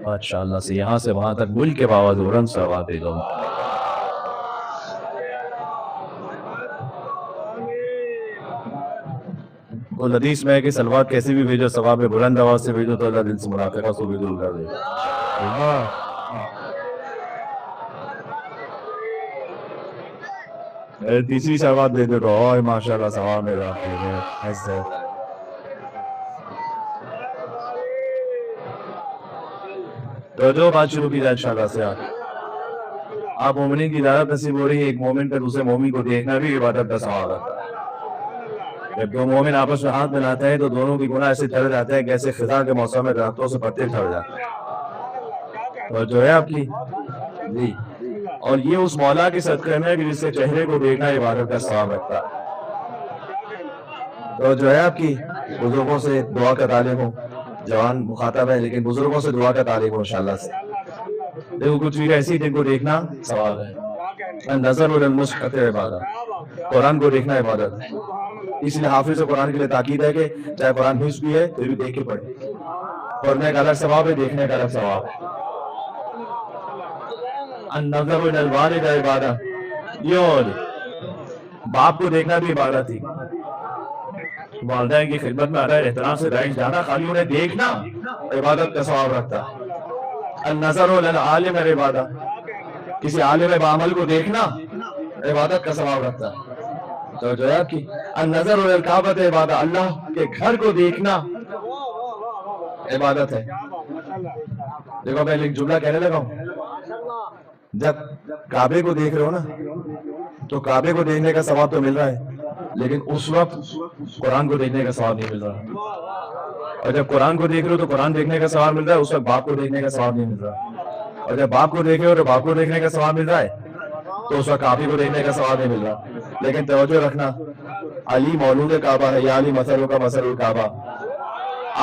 ماشاءاللہ سے یہاں سے وہاں تک ملک کے باوجود بلند ثواب دے دو. وہ حدیث میں ہے کہ سلوات کیسے بھی بھیجو ثواب میں بلند آواز سے بھیجو تو اللہ دل سے منافقہ کو بھی دور کر دے گا. تیسری سلوات دے دے تو اوہ ماشاءاللہ ثواب میرا ایسے. تو جو بات شروع کی جائے انشاءاللہ سے آپ مومنین کی ہدایت نصیب ہو رہی ہے. ایک مومن کا دوسرے مومن کو دیکھنا بھی عبادت کا ثواب ہے. جب دو مومن آپس میں ہاتھ ملاتے ہیں تو دونوں کی گناہ ایسے ٹھہر جاتے ہیں جیسے خزاں کے موسم میں درختوں سے پتے ٹھہر جاتے ہیں. تو جو ہے آپ کی جی اور یہ اس مولا کے صدقے میں کہ جس سے چہرے کو دیکھنا عبادت کا ثواب رکھتا ہے. تو جو ہے آپ کی بزرگوں سے دعا کا طالب ہوں. جوان مخاطب ہے لیکن بزرگوں سے دعا کا طالب ہوں انشاءاللہ سے. دیکھو کچھ بھی ایسی جن کو دیکھنا ثواب ہے. نظر المشقت عبادت. قرآن کو دیکھنا عبادت ہے. اس لیے حافظ قرآن کے لیے تاکید ہے کہ چاہے قرآن حفظ بھی ہے پھر بھی دیکھ کے پڑھے. پڑھنے کا الگ ثواب ہے, دیکھنے کا الگ ثواب ہے. النظر الى الوالد عبادت. یہ باپ کو دیکھنا بھی عبادت ہی. والدین کی خدمت میں ادائے احترام سے رائج جانا خالی انہیں دیکھنا عبادت کا ثواب رکھتا ہے. النظر الى العالم عبادت. کسی عالم بعمل کو دیکھنا عبادت کا ثواب رکھتا ہے. تو جو ہے کہ النظر الى الکعبۃ عبادت. اللہ کے گھر کو دیکھنا عبادت ہے. دیکھو میں ایک جملہ کہنے لگا ہوں. جب کعبے کو دیکھ رہے ہو نا تو کعبے کو دیکھنے کا ثواب تو مل رہا ہے لیکن اس وقت قرآن کو دیکھنے کا ثواب نہیں مل رہا. اور جب قرآن کو دیکھ رہے ہو تو قرآن دیکھنے کا ثواب مل رہا ہے, اس وقت باپ کو دیکھنے کا ثواب نہیں مل رہا. اور جب باپ کو دیکھ رہے ہو تو باپ کو دیکھنے کا ثواب مل رہا ہے تو اس وقت کعبے کو دیکھنے کا ثواب نہیں مل رہا. لیکن توجہ رکھنا, علی مولود کعبہ ہے. یا علی مثلوں کا مثل الکعبہ.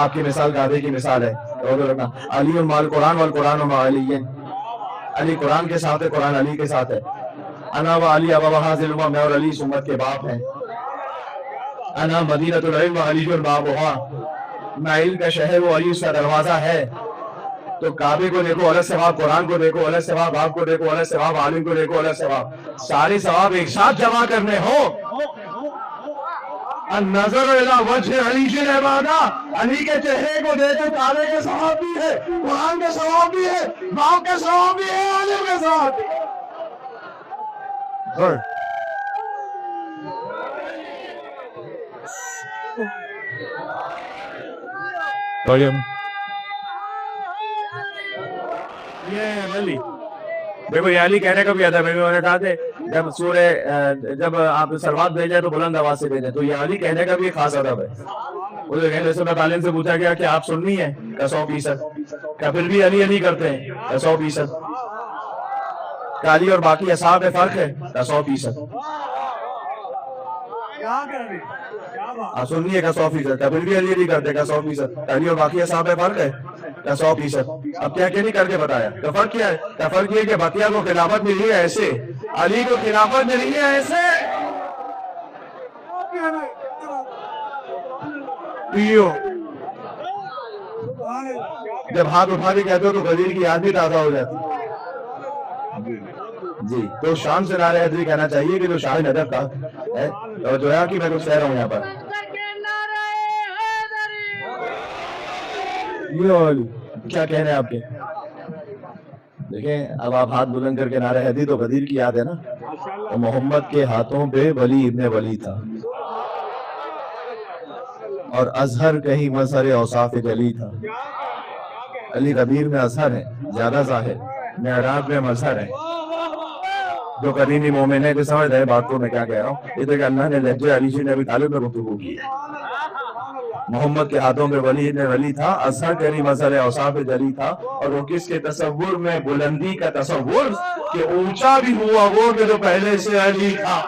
آپ کی مثال کعبے کی مثال ہے. توجہ رکھنا, علی مال قرآن والقرآن مع علی. علی قرآن کے ساتھ ہے, قرآن علی کے ساتھ ہے. انا و علی ابا حاضر الامم. میں اور علی اس امت کے باپ ہیں. انا مدینۃ العلم و علی بابھا. میں علم کا شہر وہ علی اس کا دروازہ ہے. تو کعبے کو دیکھو الگ ثواب, قرآن کو دیکھو الگ ثواب, باپ کو دیکھو الگ ثواب, عالم کو دیکھو الگ ثواب. سارے ثواب ایک ساتھ جمع کرنے ہو. النظر الى وجہ علی عبادت. علی کے چہرے کو دیکھو کعبے کے ثواب بھی ہے, قرآن کے ثواب بھی ہے, باپ کے ثواب بھی ہے, عالم کے ثواب بھی ہے. دیکھو یہ علی کہنے کا بھی ادب ہے. میں نے کہا تھے جب آپ سلوات بھیجیں تو بلند آواز سے بھیجیں, تو یہ علی کہنے کا بھی ایک خاص ادب ہے. جیسے میں تعلیم سے پوچھا گیا کہ آپ سننی ہے کیا 100%, کیا پھر بھی علی علی کرتے ہیں کیا 100%, کیا علی اور باقی اصحاب میں فرق ہے کیا 100%, آپ سننی ہے کیا 100%, کیا پھر بھی علی علی کرتے ہیں کیا 100%, علی اور باقی اصحاب میں فرق ہے کیا 100%. اب کیا نہیں کر کے بتایا کیا فرق کیا ہے. کیا فرق یہ کہ بقیہ کو خلافت ملی ہے ایسے, علی کو خلافت ملی ہے ایسے. جب ہاتھ اٹھا کے کہتے ہو تو غدیر کی یاد بھی تازہ ہو جاتی جی. تو شان سے نعرہ حیدری کہنا چاہیے کہ جو شان ادب کا ہے. اور جو ہے کہ میں کچھ کہہ رہا ہوں یہاں پر کیا کہہ رہے ہیں آپ کے. دیکھیں اب آپ ہاتھ بلند کر کے نعرہ حیدری, تو غدیر کی یاد ہے نا. تو محمد کے ہاتھوں پہ ولی ابن ولی تھا اور ازہر کہیں مظہر اوصاف جلی تھا. علی غدیر میں ازہر ہے زیادہ ظاہر, معراج میں مظہر ہے. جو قدیمی مومن ہے جو سمجھ رہے بات کو میں کیا کہہ رہا ہوں. یہ دیکھ اللہ نے لہجہ علی شی نبی طالب میں گفتگو کی ہے. محمد کے ہاتھوں میں ولی ابن ولی تھا, ازہر کہیں مظہر اوصاف جلی تھا. اور وہ کس کے تصور میں بلندی کا تصور کہ اونچا بھی ہوا وہ کہ جو پہلے سے علی تھا.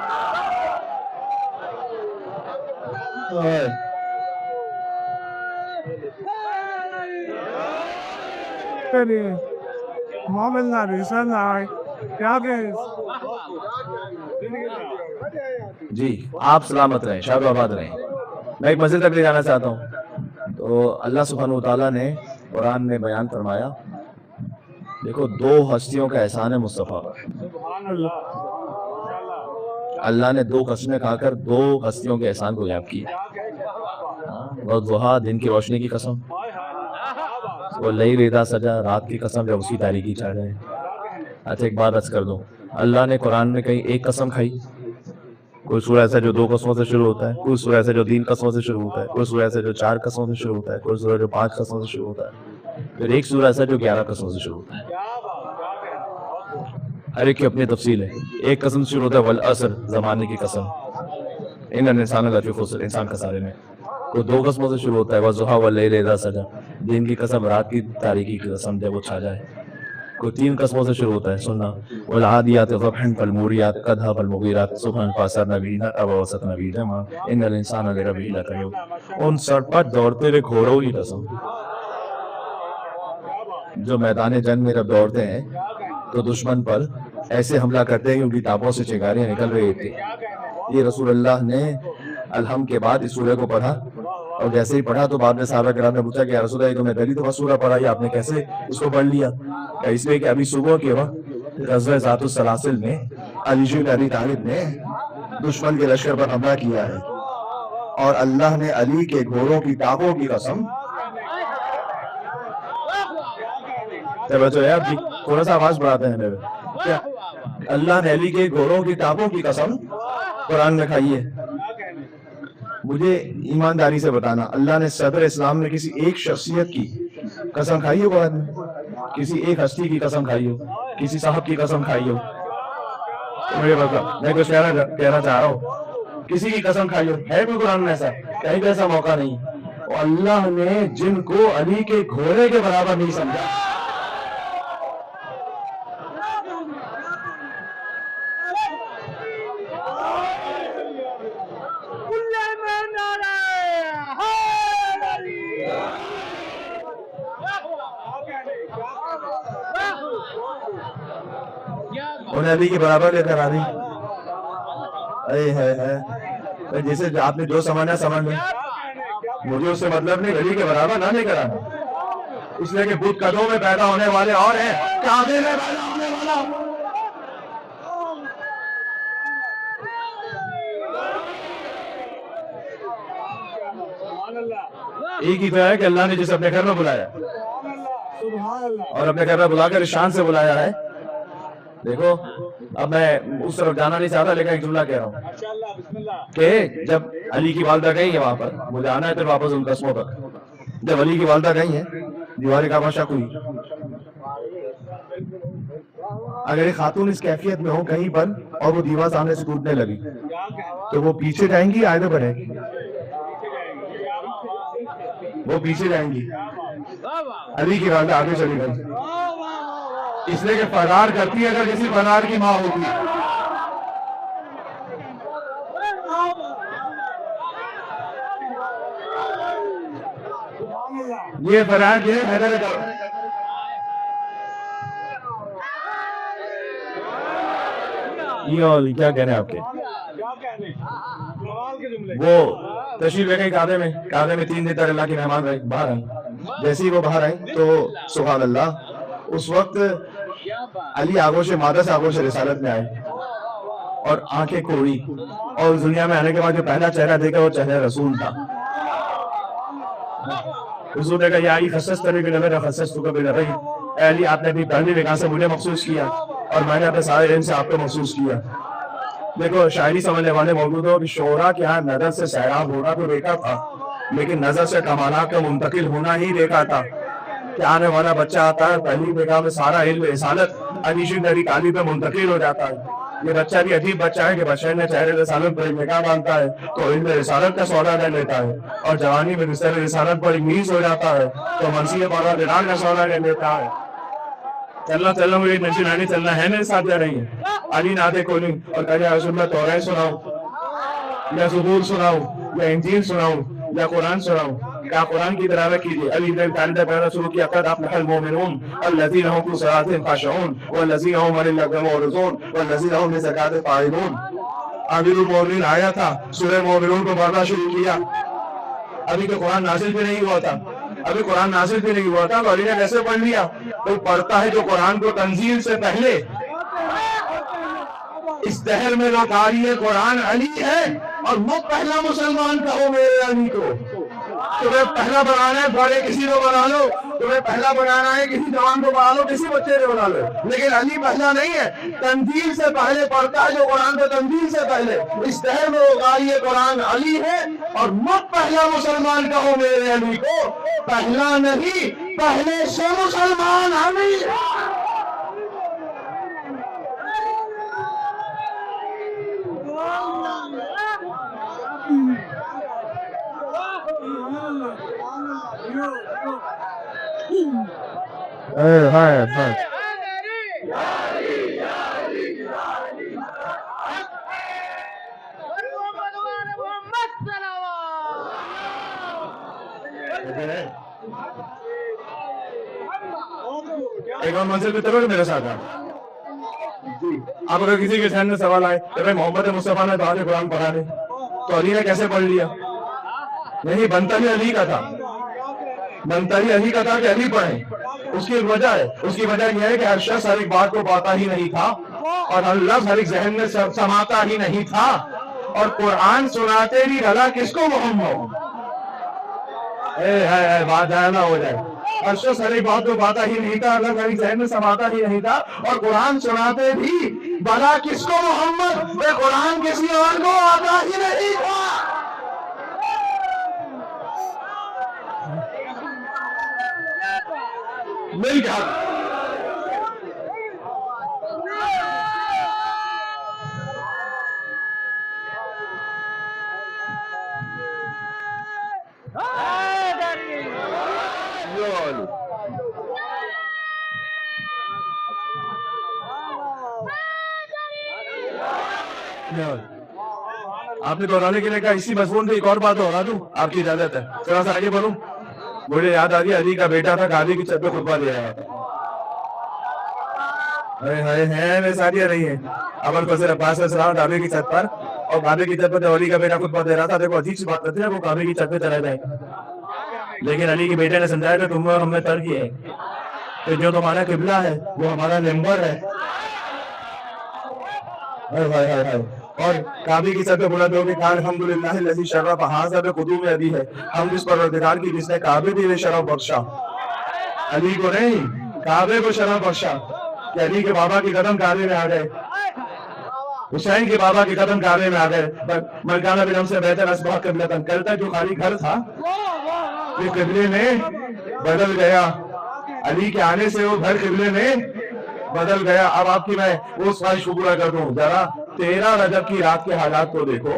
جی آپ سلامت رہیں, شاد و آباد رہیں. میں ایک مسئلہ تک لے جانا چاہتا ہوں. تو اللہ سبحانہ وتعالیٰ نے قرآن میں بیان فرمایا دیکھو دو ہستیوں کا احسان ہے مصطفیٰ پر. اللہ نے دو قسمیں کھا کر دو ہستیوں کے احسان کو یاد کیا. والضحیٰ دن کی روشنی کی قسم، واللیل اذا سجا رات کی قسم جب اس کی تاریکی چھا جائے. اچھا ایک بات عرض کر دوں، اللہ نے قرآن میں کہیں ایک قسم کھائی؟ کوئی سورہ ایسا جو دو قسموں سے شروع ہوتا ہے، کوئی سورہ ایسا جو تین قسموں سے شروع ہوتا ہے، کوئی سورہ ایسا جو چار قسموں سے شروع ہوتا ہے، کوئی سورہ جو 5 قسموں سے شروع ہوتا ہے، پھر ایک سورہ ایسا جو 11 قسموں سے شروع ہوتا ہے. ہر ایک کی اپنی تفصیل ہے. ایک قسم سے شروع ہوتا ہے والعصر زمانے کی قسم، ان الانسان لفی خسر انسان خسارے میں. کوئی دو قسموں سے شروع ہوتا ہے والضحیٰ واللیل اذا سجا دن کی قسم رات کی تاریکی کی قسم جب وہ چھا جائے. کوئی 3 قسموں سے شروع ہوتا ہے سننا والعادیات ضبحا فالموریات قدحا فالمغیرات صبحا فاثرن به نقعا ووسطن به جمعا ان الانسان لربه لکنود. ان سر پر دوڑتے ہوئے گھوڑوں کی قسم، جو میدان جنگ میں جب دوڑتے ہیں تو دشمن پر ایسے حملہ کرتے ہیں کہ ان کی ٹانپوں سے چنگاریاں نکل رہی تھی. یہ رسول اللہ نے الحم کے بعد اس سورہ کو پڑھا، اور جیسے ہی پڑھا تو بعد میں صحابہ کرام نے پوچھا کہ یا رسول اللہ یہ تو میں پہلی دفعہ سورہ پڑھا، یہ آپ نے کیسے اس کو پڑھ لیا؟ کہ اس لیے کہ ابھی صبح کے وقت غزوہ ذات السلاسل میں علی بن ابی طالب نے دشمن کے لشکر پر حملہ کیا ہے، اور اللہ نے علی کے گھوڑوں کی ٹانپوں کی قسم. یار تھوڑا سا آواز بڑھاتے ہیں میرے کیا؟ اللہ نے علی کے گھوڑوں کی ٹانپوں کی قسم قرآن میں کھائی ہے. مجھے ایمانداری سے بتانا، اللہ نے صدر اسلام میں کسی ایک شخصیت کی قسم کھائی ہو قرآن میں؟ کسی ایک ہستی کی قسم کھائی ہو؟ کسی صاحب کی قسم کھائی ہو؟ مجھے بتا، میں کچھ کہنا چاہ رہا ہوں، کسی کی قسم کھائی ہو؟ ہے کوئی قرآن میں ایسا؟ کہیں پہ ایسا موقع نہیں. اور اللہ نے جن کو علی کے گھوڑے کے برابر نہیں سمجھا، انہیں علی کے برابر لے کر آ رہی ہے. جیسے آپ نے جو سمجھنا سمجھ لیں، مجھے اس سے مطلب نہیں، علی کے برابر نہ لے کر آنا. اس لیے کہ بدھ قدوں میں پیدا ہونے والے اور ہیں، کعبے میں پیدا ہونے والا. ایک ہی تو ہے کہ اللہ نے جسے اپنے گھر میں بلایا اور اپنے گھر میں بلا کر اس شان سے بلایا ہے. دیکھو اب میں اس طرف جانا نہیں چاہتا، لیکن ایک جملہ کہہ رہا ہوں کہ جب علی کی والدہ گئی ہے وہاں پر، مجھے آنا ہے پھر واپس ان قسموں پر. جب علی کی والدہ گئی ہیں دیوار کعبہ شک ہوئی. اگر ایک خاتون اس کیفیت میں ہو کہیں پر اور وہ دیوار سامنے سے ٹوٹنے لگی تو وہ پیچھے جائیں گی آگے بڑھیں گی؟ وہ پیچھے جائیں گی. علی کی والدہ آگے چلی گئی، اس لیے کہ فرار کرتی ہے اگر کسی فرار کی ماں ہوتی. یہ فرار جو ہے حیدر کیا کہنے آپ کے، وہ تشریف لے گئی کعبے میں. کعبے میں 3 دن تک اللہ کی مہمان رہے، باہر آئیں. جیسے ہی وہ باہر آئیں تو سبحان اللہ، اس وقت علی آغوش مادہ سے آغوش رسالت میں آئے اور آنکھیں کھولی، اور اس دنیا میں آنے کے بعد جو پہلا چہرہ دیکھا وہ چہرہ رسول تھا. حضور نے کہا یا علی خصصت بھی نہ خصصت کا بھی نہ رہی، اے علی آپ نے اپنی پہلی نگاہ سے مجھے مخصوص کیا اور میں نے اپنے سارے علم سے آپ کو مخصوص کیا. دیکھو شاعری سمجھنے والے موجود ہو کہ شعراء کے ہاں نظر سے سیراب ہونا تو دیکھا تھا، لیکن نظر سے کمالات کا منتقل ہونا ہی دیکھا تھا. کہ آنے والا بچہ آتا ہے پہلی نگاہ میں سارا علم رسالت علی بن ابی طالب پہ منتقل ہو جاتا ہے. یہ بچہ بھی عجیب بچہ ہے کہ بشر نے چہرے رسالت پر نگاہ مانتا ہے تو علم رسالت کا سودا لے لیتا ہے، اور جوانی میں رسالت رسالت پر انگیز ہو جاتا ہے تو منصب اور دینار کا سودا لے لیتا ہے. چلنا مجھے نہیں چلنا ہے، میرے ساتھ جا رہی ہے. علی نادے کھولی اور کہا یا رسول اللہ توریت سناؤ یا زبور سناؤ یا انجیل سناؤ یا قرآن سناؤ. کہا قرآن کی تلاوت کیجیے. علی بن طالب نے پہلا شروع کیا قد افلح المؤمنون الذین هم فی صلاتهم خاشعون والذین هم عن اللغو معرضون والذین هم للزکاة فاعلون. امیر المؤمنین آیا تھا، سورہ مومنون کو پڑھنا شروع کیا. ابھی تو قرآن نازل بھی نہیں ہوا تھا، ابھی قرآن نازل بھی نہیں ہوا تھا تو علی نے کیسے پڑھ لیا؟ کوئی پڑھتا ہے جو قرآن کو تنزیل سے پہلے، اس دہر میں جو قاری قرآن علی ہے، اور وہ پہلا مسلمان کہو میرے علی کو۔ تمہیں پہلا بنانا ہے بڑے کسی کو بنا لو، تمہیں پہلا بنانا ہے کسی جوان کو بنا لو، کسی بچے کو بنا لو، لیکن علی پہلا نہیں ہے، تنزیل سے پہلے پڑھتا ہے جو قرآن کو تنزیل سے پہلے، اس دہر میں وہ قاری قرآن علی ہے، اور مجھ پہلا مسلمان کہو میرے علی کو، پہلا نہیں پہلے سے مسلمان علی۔ ایک اور منزل پہ چلو گے میرے ساتھ آپ؟ اگر کسی کے ذہن میں سوال آئے کہ محمد مصطفیٰ نے دعوت قرآن پڑھا دے تو علی نے کیسے پڑھ لیا؟ نہیں، بنتا ہی علی کا تھا، بنتا ہی علی کا تھا کہ علی پڑھیں۔ اس کی وجہ ہے، اس کی وجہ یہ ہے کہ ہر شخص ہر ایک بات کو پاتا ہی نہیں تھا، اور ہر لفظ ہر ایک ذہن میں سماتا ہی نہیں تھا، اور قرآن سناتے بھی بھلا کس کو محمد؟ بات ہے نہ ہو جائے، ہر شخص ہر ایک بات کو پاتا ہی نہیں تھا، ہر لفظ ہر ایک ذہن میں سماتا ہی نہیں تھا، اور قرآن سناتے بھی بھلا کس کو محمد؟ قرآن کسی اور کو آتا ہی نہیں تھا۔ مل گیا آپ نے دہرانے کے لیے کہا، اسی مضمون پہ ایک اور بات دوہرا دوں، آپ کی اجازت ہے؟ تھوڑا سا آگے بڑھوں۔ مجھے یاد آ رہی ہے، علی کا بیٹا تھا، کعبے کی چھت پہ خطبہ دے رہا تھا۔ میں ساریاں نہیں ہیں، ابل فضل عباس علیہ السلام کعبے کی چھت پر، اور کعبے کی چھت پر علی کا بیٹا خطبہ دے رہا تھا۔ دیکھو عجیب سی بات کرتے ہیں، وہ کعبے کی چھت پہ چلا جائے، لیکن علی کے بیٹے نے سمجھایا کہ تم ہم نے ترک کیا ہے کہ جو تمہارا قبلہ ہے وہ ہمارا ممبر ہے، اور کعبے کی چھت پہ بلند ہو کے کہا الحمدللہ الذی شرف ھذا بقدوم ابی ہے، ہم اس پروردگار کی جس نے کعبے پہ یہ شرف بخشا، علی کو نہیں کعبے کو شرف بخشا، کہ علی کے بابا کے قدم کعبے میں آ گئے، حسین کے بابا کے قدم کعبے میں آ گئے۔ ملکانہ بن سے بہتر اصبح قبلتن، کرتا جو خالی گھر تھا یہ قبلے میں بدل گیا، علی کے آنے سے وہ گھر قبلے میں بدل گیا۔ اب آپ کی میں وہ خواہش کو پورا کر دوں، ذرا 13 رجب کی رات کے حالات کو دیکھو،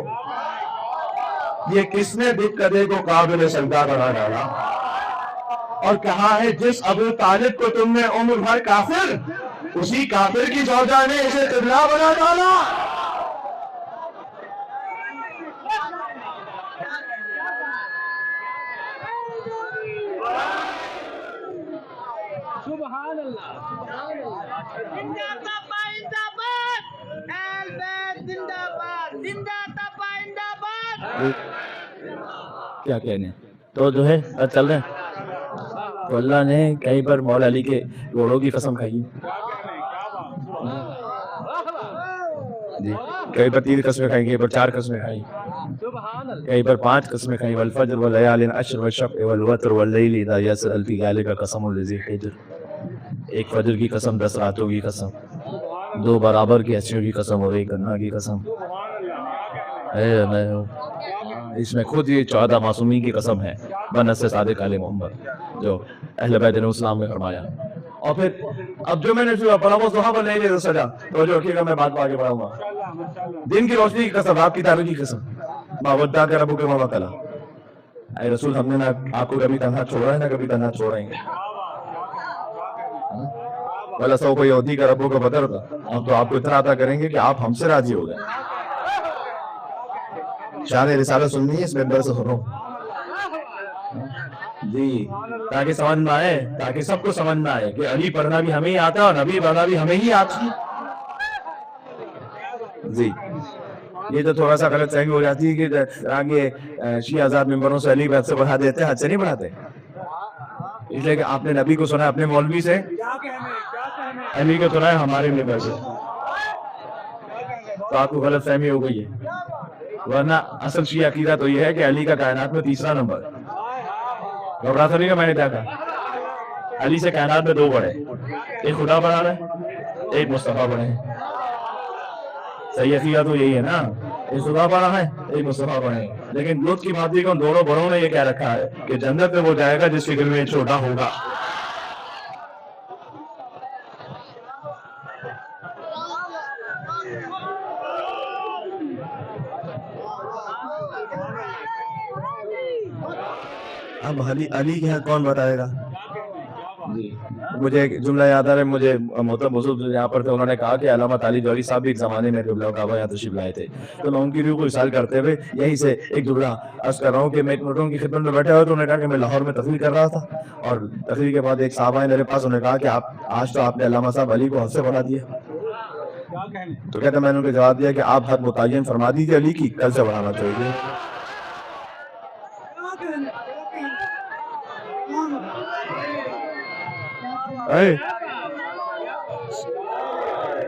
یہ کس نے دقدے کو قابل سجدہ بنا ڈالا، اور کہا ہے جس ابو طالب کو تم نے عمر بھر کافر، اسی کافر کی زوجہ نے اسے قبلہ بنا ڈالا۔ سبحان اللہ، زندہ تپا زندہ باد، اہل بیت زندہ باد، زندہ تپا زندہ باد۔ کیا کہنے تو جو ہے چل رہے ہیں، تو اللہ نے کہیں پر مولا علی کے گھوڑوں کی قسم کھائی جی، کہیں پر 3 قسمیں کھائی، کہیں پر 4 قسمیں کھائی، کہیں پر 5 قسمیں کھائی، والفجر ولیال عشر والشفع والوتر واللیل اذا یسر الفی ذلک قسم لذی حجر، ایک فجر کی قسم، 10 راتوں کی قسم، 2 برابر کی ہستیوں کی قسم اور 1 گناہ کی قسم، اس میں خود یہ 14 معصومین کی قسم ہے بنص صادق علیہ محمد جو اہل بیت نے اسلام میں فرمایا۔ اور پھر اب جو میں نے پڑھا وہ صحابہ نہیں لے سجا، تو جو رکھیے گا میں بات آگے بڑھاؤں گا۔ دن کی روشنی کی قسم، رات کی تاریکی کی قسم، ما ودعک ربک وما قلی، اے رسول ہم نے نہ آپ کو کبھی تنہا چھوڑا ہے نہ کبھی تنہا چھوڑیں گے۔ وَلَسَوْفَ يُعْطِيكَ رَبُّكَ فَتَرْضَىٰ، ہم تو آپ کو اتنا عطا کریں گے کہ آپ ہم سے راضی ہو گئے۔ شان رسالت سننی ہے اس ممبر سے سنو جی، تاکہ سمجھ میں آئے، تاکہ سب کو سمجھ میں آئے کہ علی پڑھنا بھی ہمیں ہی آتا ہے اور نبی پڑھنا بھی ہمیں ہی آتی ہے جی۔ یہ تو تھوڑا سا غلط فہمی ہو جاتی ہے کہ آگے شیعہ آزاد ممبروں سے علی بیت سے بڑھا دیتے ہیں، حد سے نہیں بڑھاتے، اس لیے کہ آپ نے نبی کو سنا ہے اپنے مولوی سے, علی کو سنا ہے ہمارے نبی سے, تو آپ کو غلط فہمی ہو گئی ہے. ورنہ اصل شیعہ عقیدہ تو یہ ہے کہ علی کا کائنات میں تیسرا نمبر. گھبرا تو نہیں کہ میں نے کیا کہا, علی سے کائنات میں دو بڑے, ایک خدا بنا رہا ہے, ایک مصطفیٰ بنے. صحیح عقیدہ تو یہی ہے نا, ایک خدا بنا ہے, ایک مصطفیٰ بنے. لیکن لطف کی بات کہ ان دونوں بڑوں نے یہ کہہ رکھا ہے کہ جنت میں وہ جائے گا جس کے دل میں ایک چھوٹا ہوگا. اب علی کے حق کون بتائے گا؟ مجھے ایک جملہ یاد آ رہا ہے, مجھے محترم بزرگ یہاں پر تھے, انہوں نے کہا کہ علامہ علی جوہری صاحب بھی ایک زمانے میں قبلہ کعبہ یہاں تشریف لائے تھے. تو میں ان کی روح کو اصال کرتے ہوئے یہیں سے ایک جملہ عرض کر رہا ہوں کہ میں ان کی خدمت میں بیٹھے ہوئے تو انہوں نے کہا کہ میں لاہور میں تقریر کر رہا تھا, اور تقریر کے بعد ایک صاحب آئے میرے پاس, انہوں نے کہا کہ آج تو آپ نے علامہ صاحب علی کو حد سے بڑھا دیا. تو کہتے میں نے ان کو جواب دیا کہ آپ حد متعین فرما دیجیے علی کی, کل سے بڑھانا چاہیے.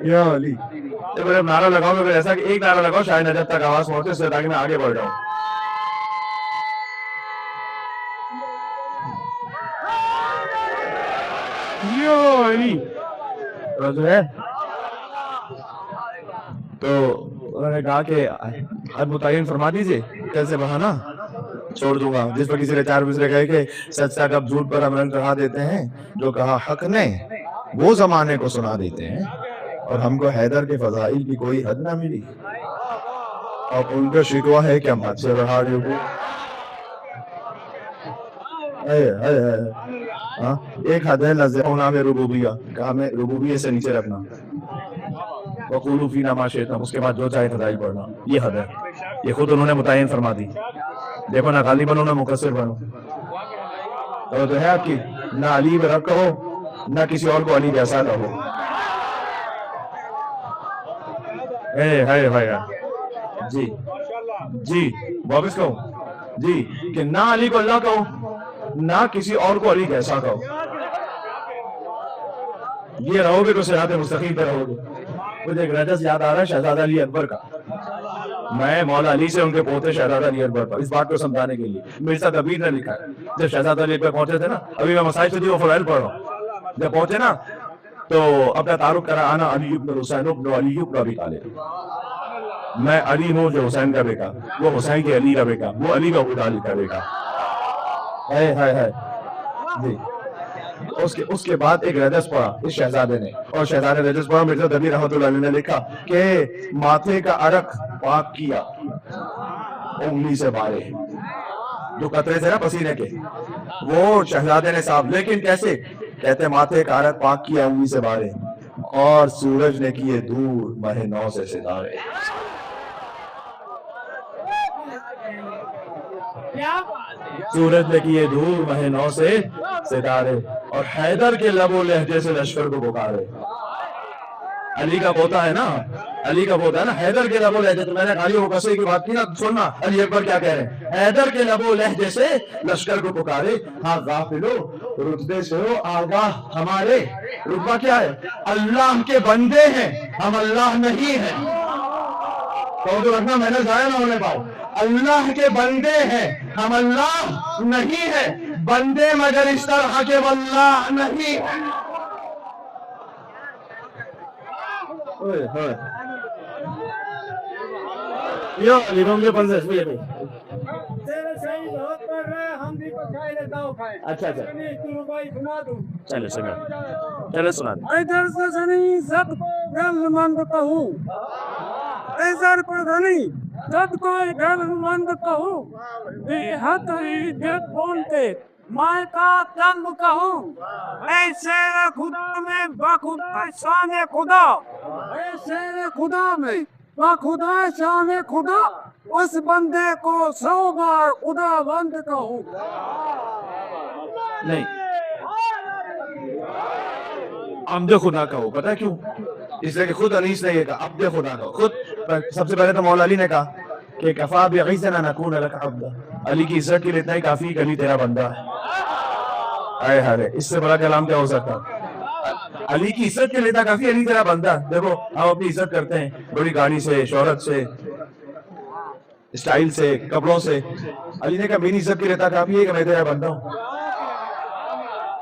یا علی, تو نعرہ لگاؤ گے ایسا کہ ایک نعرہ لگاؤ شاید نجات تک آواز پہنچے, اس سے تاکہ میں آگے بڑھ جاؤں. یا علی. تو انہوں نے کہا کہ حد متعین فرما دیجیے, کیسے بہانا چھوڑ دوں گا. جس پر کسی نے چار دوسرے کہے کہ سچ سچ اب جھوٹ پر ہم چڑھا دیتے ہیں, جو کہا حق نے وہ زمانے کو سنا دیتے ہیں, اور ہم کو حیدر کے فضائل کی کوئی حد نہ ملی, اور ان کا شکوہ ہے کہ ہم حد سے بڑھا رہے ہو. ایک حد ہے نام ربوبیہ, کہا ہمیں ربوبیہ سے نیچے رکھنا, وقولوا فینا ما شئتم, اس کے بعد جو چاہے فضائل پڑھنا. یہ حد ہے, یہ خود انہوں نے متعین فرما دی. دیکھو نہ خالی بنو نہ مقصر بنو. تو ہے آپ کی, نہ علی میں رب کہو نہ کسی اور کو علی جیسا کہو. جی جی واپس کہو جی, کہ نہ علی کو اللہ کہو نہ کسی اور کو علی جیسا کہو. یہ رہو گے تو صراط مستقیم پہ رہو گے. مجھے ایک رجس یاد آ رہا ہے شہزادہ علی اکبر کا. میں مولا علی سے ان کے پوتے شہزادہ علی اکبر پر اس بات کو سمجھانے کے لیے, مرزا کبیر نے لکھا ہے, جب شہزادہ علی اکبر پہنچے تھے نا, ابھی میں مسائل سے وہ فضائل پڑھ رہا ہوں, جب پہنچے نا تو اپنا تعارف کرا, انا علی بن حسین بن علی بن ابی طالب, میں علی ہوں جو حسین کا بیٹا, وہ حسین کے علی کا بیٹا, وہ علی کا ابو طالب کا بیٹا. جی اس کے بعد ایک رجس پڑھا اس شہزادے نے, اور شہزادے نے رجس پڑھا, مرزا دبیر رحمۃ اللہ علیہ نے لکھا کہ ماتھے کا عرق پاک کیا انگلی سے بارے, جو قطرے تھے نا پسینے کے, وہ شہزادے نے صاحب, لیکن کیسے, کہتے ماتھے کا عرق پاک کیا انگلی سے بارے, اور سورج نے کیے دور ماہ نو سے ستارے. سورج نے کیے دور ماہ نو سے ستارے, اور حیدر کے لب و لہجے سے لشکر کو پکارے. علی کا پوتا ہے نا, علی کا پوتا ہے نا, حیدر کے لب و لہجے, تو میں نے علی و قصے کی بات کی نا, سننا علی اکبر کیا کہہ رہے ہیں, حیدر کے لب و لہجے سے لشکر کو پکارے, ہاں غافلو رتبے سے ہو آگاہ ہمارے, رتبہ کیا ہے, اللہ کے بندے ہیں ہم اللہ نہیں ہیں. تو رکھنا میں نے ضائع نہ ہونے پاؤ, اللہ کے بندے ہیں ہم اللہ نہیں ہیں, بندے مگر اس طرح کے واللہ نہیں ہیں. اچھا چلے سنا جب کوئی گھر مند کہوں, بے حد عزت بولتے ماں کا تنگ کہوں, اے شیر خدا میں بخدا شان خدا, اے شیر خدا میں بخدا شان خدا, اس بندے کو 100 بار خدا بند کہوں. نہیں, عبد خدا کہو. پتہ کیوں, اس لیے کہ خود انیس نے یہ کہا عبد خدا کہو. خود سب سے پہلے تو مولا علی نے کہا کہ کفا بعزنا نکون لک عبدا, علی کی عزت کے لیے اتنا ہی کافی کہ علی تیرا بندہ ہے. اے ہارے اس سے بڑا کلام کیا ہو سکتا؟ علی کی عزت کے لیے تھا کافی، علی تیرا بندہ. دیکھو ہم اپنی عزت کرتے ہیں بڑی گاڑی سے، شہرت سے، اسٹائل سے، کپڑوں سے. علی نے کہا میری عزت کے لیے تھا کافی ہے کہ میں تیرا بندہ ہوں.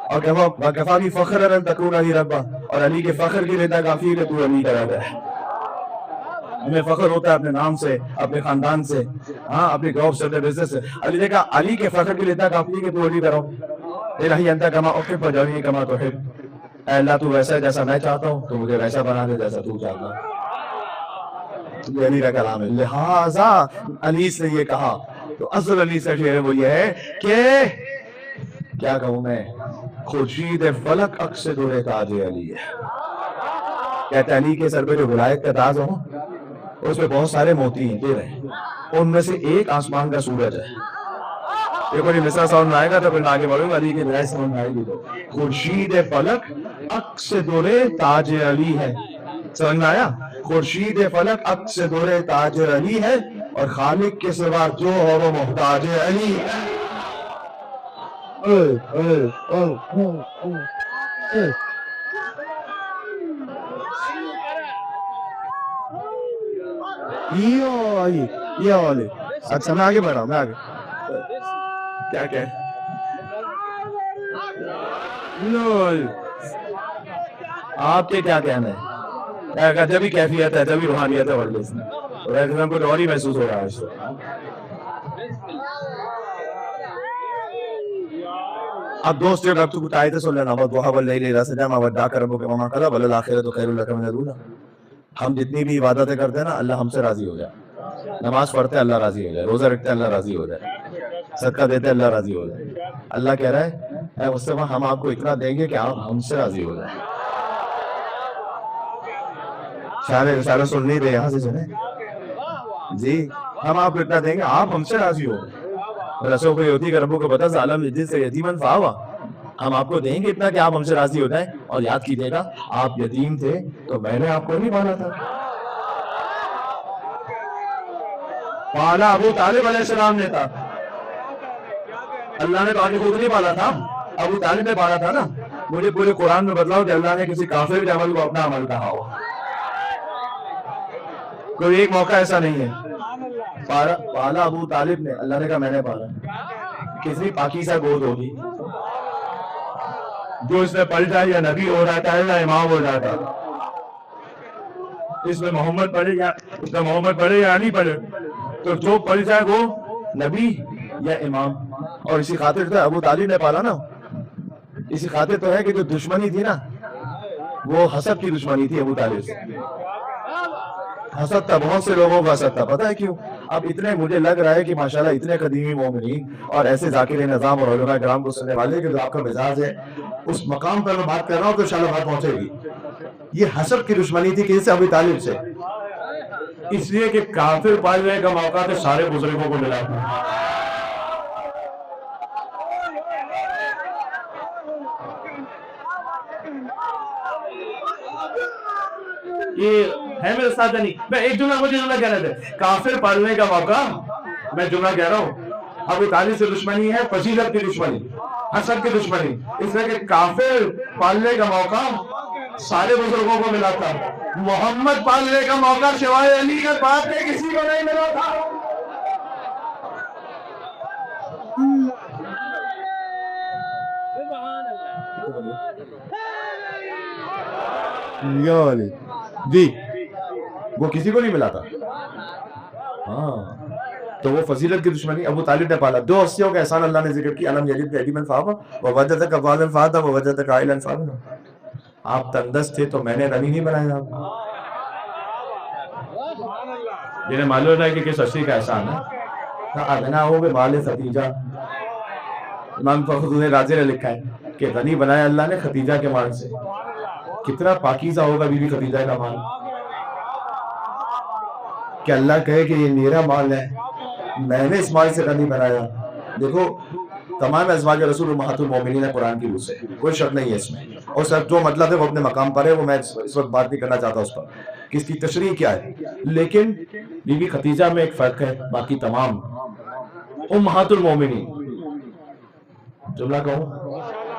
اور کفانی فخر ان تکون علی ربا، اور علی کے فخر کے لیے تھا کافی ہے کہ تو علی کا رب ہے. ہمیں فخر ہوتا ہے اپنے نام سے، اپنے خاندان سے، ہاں اپنے گروپ سے، اپنے بزنس سے. علی نے کہا علی کے فخر کے لیے تھا کافی ہے کہ تو علی کا رب. الہی انت کما احب وجعلنی کما تحب، اے اللہ تو ویسا ہے جیسا میں چاہتا ہوں، تو مجھے ویسا بنا دے جیسا تو چاہتا ہے. یہ علی کا کلام ہے. لہٰذا علی سے یہ کہا. تو اصل علی سے شعر وہ یہ ہے کہ کیا کہوں میں، خورشید فلک عکس دور تاج علی ہے. کہتے علی کے سر پہ جو ولایت کا تاج ہو اس پہ بہت سارے موتی ہیں تیرے، ان میں سے ایک آسمان کا سورج ہے. ایک بار مصرع ساؤنڈ آئے گا تو پھر آگے بڑھوں گا. علی کی رائے سمجھ میں آئے گی. تو خورشید فلک عکس دور تاج علی ہے. سمجھ میں آیا؟ خورشید فلک عکس دور تاج علی ہے، اور خالق کے سوا جو ہو وہ محتاج علی ہے. یہ والی اچھا میں آگے بڑھ رہا ہوں. میں آگے کیا کہ آپ کے کیا کہنا ہے؟ جبھی کیفیت ہے، جبھی روحانیت ہے. ورلڈ میں کچھ اور ہی محسوس ہو رہا ہے. اب دوست جو اب تو کچھ آئے تھے سن لینا. وَضُحَى وَاللَّيْلِ إِذَا سَجَىٰ مَا وَدَّعَكَ رَبُّكَ وَمَا قَلَىٰ وَلَلْآخِرَةُ خَيْرٌ لَكَ مِنَ الْأُولَىٰ. ہم جتنی بھی عبادتیں کرتے ہیں نا اللہ ہم سے راضی ہو جائے. نماز پڑھتے ہیں اللہ راضی ہو جائے، روزہ رکھتے ہیں اللہ راضی ہو جائے، صدقہ دیتے ہیں اللہ راضی ہو جائے. اللہ کہہ رہا ہے اے مصطفیٰ ہم آپ کو اتنا دیں گے کہ آپ ہم سے راضی ہو جائیں. اشارہ سن نہیں رہے، یہاں سے سنیں جی. ہم آپ کو اتنا دیں گے آپ ہم سے راضی ہو. رسول کو یوتی کا ربوں کو بتا ظالم جس سے یتیمن فاوا، ہم آپ کو دیں گے اتنا کہ آپ ہم سے راضی ہو جائیں. اور یاد کیجیے گا آپ یتیم تھے تو میں نے آپ کو نہیں پالا تھا، پالا ابو طالب علیہ السلام نے تھا. اللہ نے تو آگے خود نہیں پالا تھا، ابو طالب نے پالا تھا نا. مجھے پورے قرآن میں بتلاؤ کہ اللہ نے کسی کافر کے عمل کو اپنا عمل کہا ہو. کوئی ایک موقع ایسا نہیں ہے. پالا ابو طالب نے، اللہ نے کہا میں نے پالا. کسی پاکیزہ گود ہوگی جو اس میں پڑھ جائے یا نبی ہو جاتا ہے یا امام ہو جاتا ہے. اس میں محمد پڑھے یا نہیں پڑھے، تو جو پڑھ جائے وہ نبی یا امام. اور اسی خاطر تو ابو طالب نے پالا نا. اسی خاطر تو ہے کہ جو دشمنی تھی نا وہ حسد کی دشمنی تھی ابو طالب سے. حسد تھا، بہت سے لوگوں کا حسد تھا. پتہ ہے کیوں؟ اب اتنے مجھے لگ رہا ہے کہ ماشاءاللہ اتنے قدیمی مومنین اور ایسے ذاکر نظام اور علماء کرام کو سننے والے کہ جو آپ کا مزاج ہے اس مقام پر میں بات کر رہا ہوں تو انشاءاللہ بات پہنچے گی. یہ حسد کی دشمنی تھی کس سے؟ ابو طالب سے. اس لیے کہ کافر پالنے کا موقع تو سارے بزرگوں کو ملا تھا. یہ ہے میرے ساتھ نہیں. میں ایک مجھے جملہ کہہ رہے تھے کافر پالنے کا موقع. میں جملہ کہہ رہا ہوں ابو طالب سے دشمنی ہے، فضیلت کی دشمنی، حسد کی دشمنی. اس لیے کہ کافر پالنے کا موقع سارے بزرگوں کو ملا تھا. محمد پالنے کا موقع سوائے علی کے پاس کے کسی کو نہیں ملا تھا. جی وہ کسی کو نہیں ملا تھا. ہاں تو وہ فضیلت کی دشمنی ابو طالب نے پالا. دو ہستیوں کا احسان اللہ نے ذکر کی. علم یلد یتیما فآویٰ ووجدک ضالا فہدیٰ ووجدک عائلا فأغنیٰ. آپ تندرست تھے تو میں نے غنی نہیں بنایا آپ کو. جنہیں معلوم ہے کہ کس ہستی کا احسان ہے. اغنیٰ بمال خدیجہ. امام فخر رازی نے لکھا ہے کہ غنی بنایا اللہ نے خدیجہ کے مال سے. کتنا پاکیزہ ہوگا بی بی خدیجہ کا مال کہ اللہ کہے کہ یہ میرا مال ہے، میں نے اس مال سے غنی بنایا. دیکھو تمام ازواج رسول امہات المومنین قرآن کی روح سے، کوئی شک نہیں ہے اس میں. اور سب جو مطلب ہے وہ اپنے مقام پر ہے، وہ میں اس وقت بات نہیں کرنا چاہتا اس پر کہ اس کی تشریح کیا ہے. لیکن بی بی خدیجہ میں ایک فرق ہے باقی تمام امہات المومنین. جملہ کہوں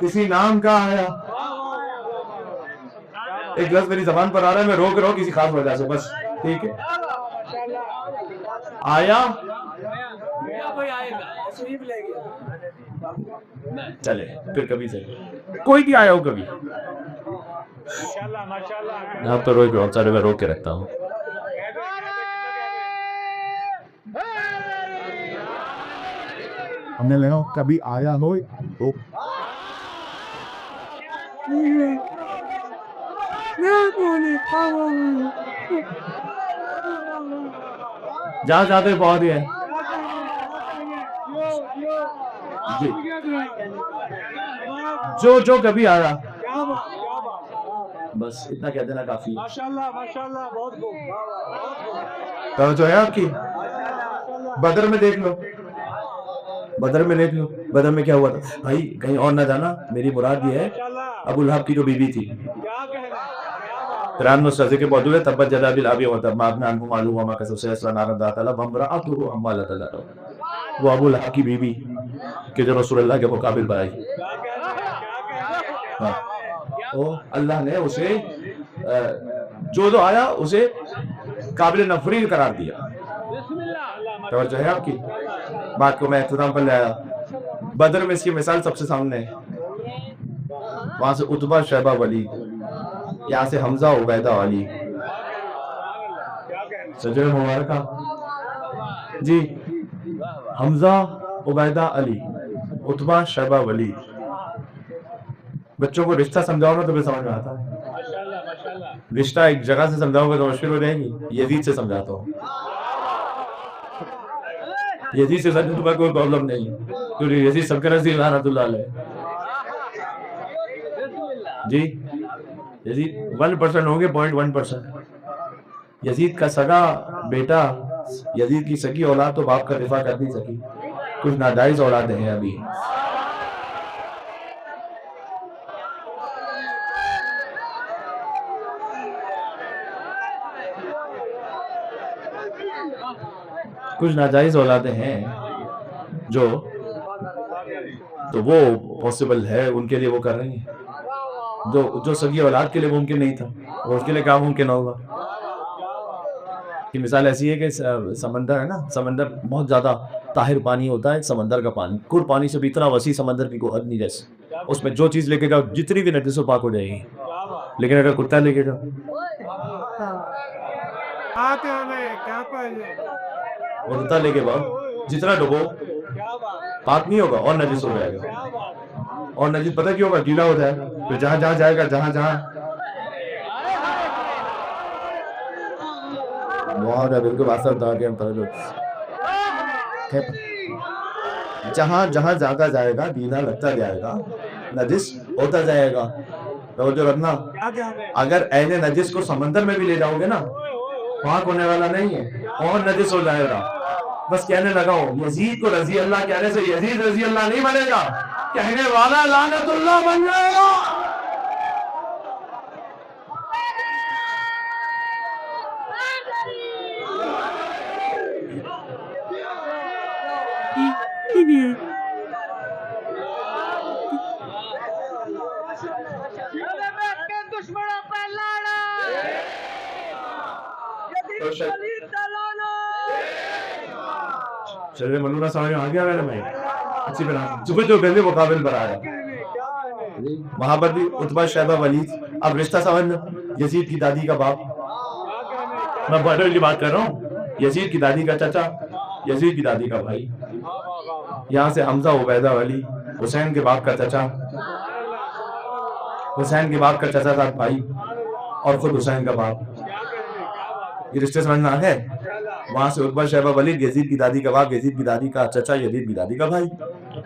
کسی نام کا آیا. ایک لفظ میری زبان پر آ رہا ہے, میں روک رہا ہوں کسی خاص وجہ سے, بس ٹھیک ہے. آیا چلے پھر کبھی سے کوئی بھی آیا ہو کبھی. آپ تو روز بہت سارے میں روک کے رکھتا ہوں. ہم نے لگا کبھی آیا ہو تو جہاں جاتے بہت ہی ہے جی, جو کبھی آیا بس اتنا کہہ دینا کافی. توجہ ہے آپ کی. بدر میں دیکھ لو, بدر میں دیکھ لو, بدر میں کیا ہوا تھا بھائی, کہیں اور نہ جانا, میری مراد یہ ہے ابو لہب کی جو بیوی تھی, قرآن میں اس کا ذکر موجود ہے, تبت یدا ابی لہب وتب ما اغنی عنہ مالہ وما کسب سیصلی نارا ذات لہب وامرأتہ حمالۃ الحطب. وہ ابو لہب کی بیوی کہ جو رسول اللہ کے مقابل پر آئی, اللہ نے اسے جو آیا اسے قابل نفرین قرار دیا. توجہ ہے آپ کی بات کو میں اختتام پر لے آیا. بدر میں اس کی مثال سب سے سامنے ہے. وہاں سے عتبہ شیبہ ولید, یہاں سے حمزہ عبیدہ علی. شجر مبارکہ جی, حمزہ عبیدہ علی, عتبہ شیبہ ولید. بچوں کو رشتہ سمجھاؤ نا تو پھر سمجھ میں آتا ہے. رشتہ ایک جگہ سے سمجھاؤ گا تو مشکل ہو جائے گی. یزید سے سمجھاتا ہوں, یزید سے سمجھو تمہیں کوئی پرابلم نہیں, کیونکہ یزید سب کے نزدیک لعنت اللہ علیہ جی. یزید 1% ہوں گے, 0.1%. یزید کا سگا بیٹا, یزید کی سگی اولاد تو باپ کا دفاع کر نہیں سکی, کچھ ناجائز اولادیں ہیں ابھی. کچھ ناجائز اولادیں ہیں جو, تو وہ پاسبل ہے ان کے لیے, وہ کر رہی ہیں. جو سگی اولاد کے لیے ممکن نہیں تھا, وہ اس کے لیے کیا ممکن ہوگا. کی مثال ایسی ہے کہ سمندر ہے نا, سمندر بہت زیادہ طاہر پانی ہوتا ہے. سمندر کا پانی کل پانی سے بھی اتنا وسیع سمندر کی کوئی حد نہیں, جیسے اس میں جو چیز لے کے جاؤ جتنی بھی نجس ہو پاک ہو جائے گی. لیکن اگر کتا لے کے جاؤ, وہ کتا لے کے جاؤ جتنا ڈبو پاک نہیں ہوگا اور نجس ہو جائے گا. اور نجس پتہ کیوں ہوگا, گیلا ہو جائے گا. پھر جہاں جہاں جائے گا, جہاں جہاں بالکل واسطہ تھا کہ ہم جہاں جہاں جاتا جائے گا گیلا لگتا جائے گا, نجس ہوتا جائے گا. توجہ رکھنا, اگر اہل نجس کو سمندر میں بھی لے جاؤ گے نا, پاک ہونے والا نہیں ہے اور نجس ہو جائے گا. بس کہنے لگا ہوں یزید کو رضی اللہ کہنے سے یزید رضی اللہ نہیں بنے گا, کہنے والا لعنت اللہ بن جائے گا. دشمنوں پہ لڑا, چلے ملونہ سمجھ میں آ گیا میرے بھائی, اچھی بنا صبح جو پہلے مقابل پر آیا. وہاں پر بھی عتبہ شیبہ ولید. اب رشتہ سمجھنا, یزید کی دادی کا باپ, میں بڑے کی بات کر رہا ہوں, یزید کی دادی کا چچا, یزید کی دادی کا بھائی. یہاں سے حمزہ عبیدہ علی, حسین کے باپ کا چچا, حسین کے باپ کا چچا تھا بھائی, اور خود حسین کا باپ. یہ رشتے سمجھنا ہے. وہاں سے عتبہ شیبہ ولید, یزید کی دادی کا باپ, یزید کی دادی کا چچا, یزید کی دادی کا بھائی.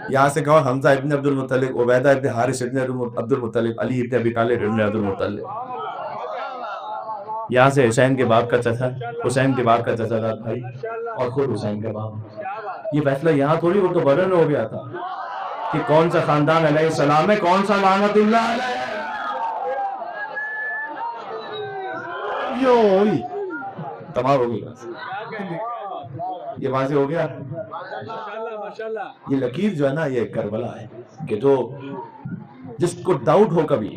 یہاں سے کہو حمزہ ابن عبد المطلب, عبیدہ ابن حارث ابن عبد المطلب, علی ابن ابی طالب ابن عبد المطلب. یہاں سے حسین کے باپ کا چچا, حسین کے باپ کا چچا تھا بھائی, اور خود حسین کا باپ. یہ فیصلہ یہاں تھوڑی, وہ تو بدر میں ہو گیا تھا کہ کون سا خاندان علیہ السلام ہے, کون سا لعنت اللہ علیہ. تمام ہو گیا, یہ واضح ہو گیا. یہ لکیر جو ہے نا, یہ کربلا ہے کہ جو جس کو ڈاؤٹ ہو کبھی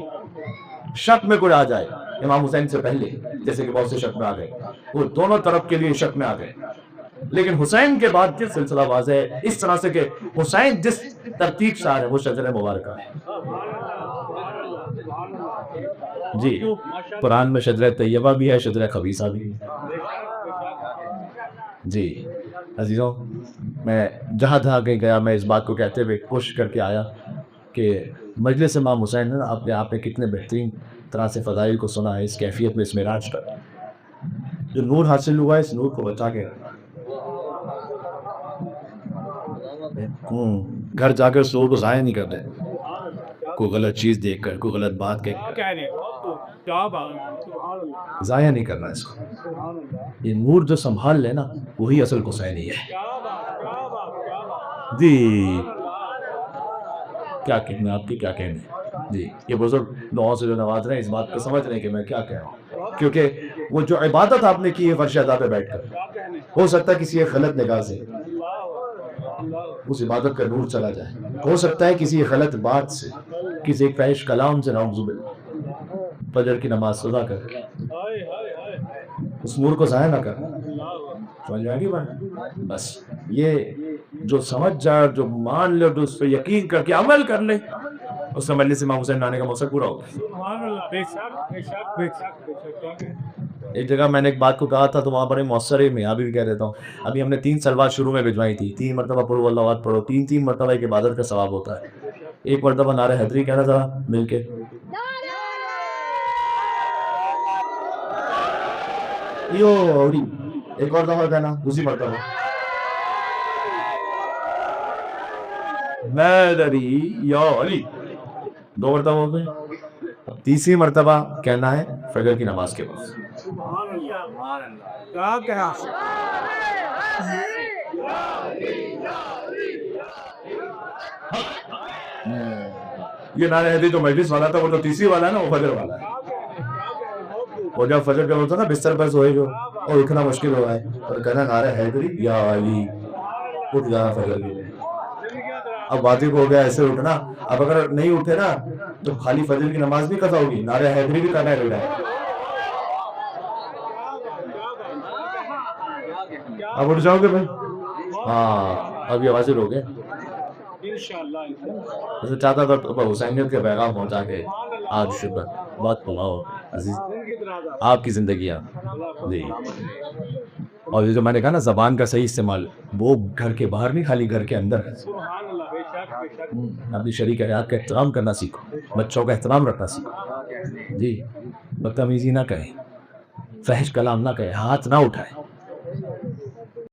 شک میں کوئی آ جائے امام حسین سے پہلے، جیسے کہ بہت سے شک میں آ گئے، وہ دونوں طرف کے لیے شک میں آ گئے، لیکن حسین کے بعد یہ سلسلہ واضح ہے اس طرح سے کہ حسین جس ترتیب سے آ رہے ہیں وہ شجر مبارکہ ہے۔ جی قرآن میں شجر طیبہ بھی ہے، شجر خبیثہ بھی ہے۔ جی عزیزوں، میں جہاں کہیں گیا میں اس بات کو کہتے ہوئے کوشش کر کے آیا کہ مجلس امام حسین ہے، آپ نے کتنے بہترین طرح سے فضائل کو سنا ہے، اس کیفیت میں، اس معراج پر جو نور حاصل ہوا ہے، اس نور کو بچا کے گھر جا کر اس نور کو ضائع نہیں کرتے، کوئی غلط چیز دیکھ کر، کوئی غلط بات کہہ کر ضائع نہیں کرنا اس کو۔ یہ نور جو سنبھال لے نا وہی اصل حسینی ہے۔ جی کیا کہنا، آپ کی کیا کہنا؟ جی یہ بزرگ دعاؤں سے جو نواز رہے ہیں اس بات کو سمجھ رہے ہیں کہ میں کیا کہہ رہا ہوں، کیونکہ وہ جو عبادت آپ نے کی ہے فرش ادا پہ بیٹھ کر، ہو سکتا ہے کسی ایک غلط نگاہ سے اس عبادت کا نور چلا جائے، ہو سکتا ہے کسی غلط بات سے، کسی ایک فحش کلام سے نعوذ باللہ، فجر کی نماز سزا کر اس نور کو ضائع نہ کر۔ سمجھ آئے گی بات؟ بس یہ جو سمجھ جائے، جو مان لے، جو اس پہ یقین کر کے عمل کر لے، اس کا مجلس امام حسین آنے کا مقصد پورا ہوگا۔ ایک جگہ میں نے ایک بات کو کہا تھا تو وہاں پر مؤثر ہے، میں ابھی بھی کہہ دیتا ہوں، ابھی ہم نے 3 صلوات شروع میں بھجوائی تھی، 3 مرتبہ پڑھو اللہ اکبر پڑھو، 3 مرتبہ ایک عبادت کا ثواب ہوتا ہے۔ ایک مرتبہ نعرہ حیدری کہنا ذرا مل کے، ایک اور دفعہ کہنا، دوسری مرتبہ میدری یا علی، 2 مرتبہ ہو گئے، اب تیسری مرتبہ کہنا ہے فجر کی نماز کے بعد۔ یہ نعرہ حیدری جو مجلس والا تھا وہ تو تیسری والا ہے نا، وہ فجر والا ہے۔ اور جب فجر کا ہوتا نا بستر پر سوئے جو اور اٹھنا مشکل ہو رہا ہے اور کہنا نعرہ حیدری یا علی، اٹھ جانا فجر کے لیے۔ اب واجب ہو گیا ایسے اٹھنا، اب اگر نہیں اٹھے نا تو خالی فجر کی نماز نہیں قضا ہوگی، نعرہ حیدری بھی کرنا ہے۔ اب اٹھ جاؤ گے بھائی؟ ہاں اب یہ واضح ہو گئے۔ ویسے چاہتا تھا تو حسینیت کے پیغام پہنچا کے آج شکر بات پڑھاؤ عزیز، آپ کی زندگیاں جی۔ اور جو میں نے کہا نا زبان کا صحیح استعمال، وہ گھر کے باہر نہیں، خالی گھر کے اندر ہے۔ اپنی شریک حیات کا احترام کرنا سیکھو، بچوں کا احترام رکھنا سیکھو جی، بدتمیزی نہ کہیں، فحش کلام نہ کہیں، ہاتھ نہ اٹھائیں۔